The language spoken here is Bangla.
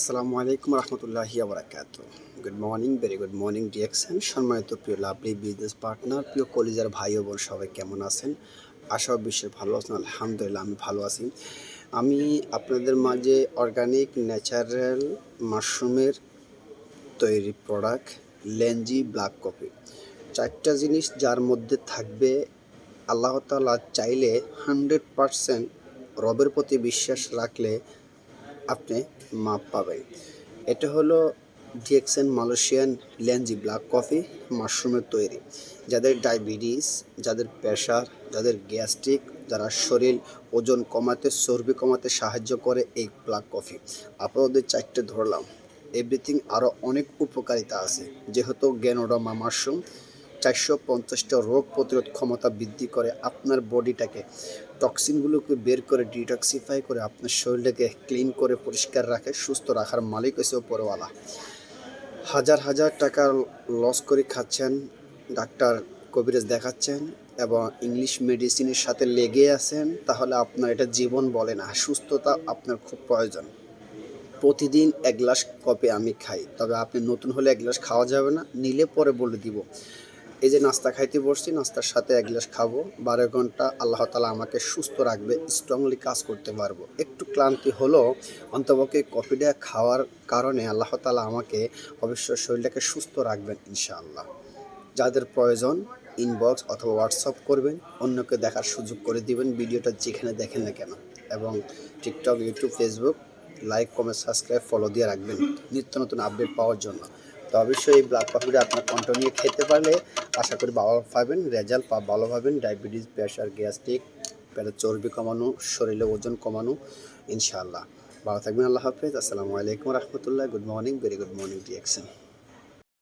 আসসালামু আলাইকুম রহমতুল্লাহি বারাকাতুহু। Good morning, very good morning direction. সম্মানিত প্রিয় লাভলি বিজনেস পার্টনার, প্রিয় কলিজার ভাই ও বোন সবাই কেমন আছেন? আশা ও বিশ্বের ভালো আছেন। আলহামদুলিল্লাহ আমি ভালো আছি। আমি আপনাদের মাঝে অর্গানিক ন্যাচারাল মাশরুমের তৈরি প্রোডাক্ট লেঞ্জি ব্ল্যাক কফি, চারটা জিনিস যার মধ্যে থাকবে আল্লাহ তাআলা চাইলে 100% রবের প্রতি বিশ্বাস রাখলে আপনি মাপ পাবেন। এটা হলো ডিএক্সএন মালয়েশিয়ান লেঞ্জি ব্ল্যাক কফি মাশরুমের তৈরি। যাদের ডায়াবেটিস, যাদের প্রেশার, যাদের গ্যাস্ট্রিক, যারা শরীর ওজন কমাতে, চর্বি কমাতে সাহায্য করে এই ব্ল্যাক কফি। আপনাদের চারটে ধরলাম, এভরিথিং আরও অনেক উপকারিতা আছে। যেহেতু গ্যানোডার্মা মাশরুম 450টা রোগ প্রতিরোধ ক্ষমতা বৃদ্ধি করে, আপনার বডিটাকে টক্সিনগুলোকে বের করে ডিটক্সিফাই করে আপনার শরীরটাকে ক্লিন করে পরিষ্কার রাখে। সুস্থ রাখার মালিক হচ্ছে উপরওয়ালা। হাজার হাজার টাকা লস করে খাচ্ছেন, ডাক্তার কবিরাজ দেখাচ্ছেন এবং ইংলিশ মেডিসিনের সাথে লেগে আছেন, তাহলে আপনার এটা জীবন বলে না। সুস্থতা আপনার খুব প্রয়োজন। প্রতিদিন এক গ্লাস কফি আমি খাই, তবে আপনি নতুন হলে এক গ্লাস খাওয়া যাবে না, নিলে পরে বলে দিব। এই যে নাস্তা খাইতে বসছি, নাস্তার সাথে এক গ্লাস খাবো। 12 ঘন্টা আল্লাহ তাআলা আমাকে সুস্থ রাখবে, স্ট্রংলি কাজ করতে পারবো। একটু ক্লান্তি হলেও অন্তপক্ষে কফিটা খাওয়ার কারণে আল্লাহ তাআলা আমাকে অবশ্যই শরীরটাকে সুস্থ রাখবেন ইনশাআল্লাহ। যাদের প্রয়োজন ইনবক্স অথবা হোয়াটসঅ্যাপ করবেন, অন্যকে দেখার সুযোগ করে দিবেন ভিডিওটা যেখানে দেখেন না কেন। এবং TikTok, YouTube, Facebook like, comment, subscribe, follow দিয়ে রাখবেন নিত্য নতুন আপডেট পাওয়ার জন্য। তো অবশ্যই এই ব্ল্যাক কফিটা আপনার কন্টিনিউ খেতে পারলে আশা করি ভালো পাবেন, রেজাল্ট ভালো পাবেন। ডায়াবেটিস, প্রেশার, গ্যাস্ট্রিক, পেটের চর্বি কমানো, শরীরে ওজন কমানো ইনশাআল্লাহ। ভালো থাকবেন। আল্লাহ হাফেজ। আসসালামু আলাইকুম রহমতুল্লাহ। Good morning, very good morning direction.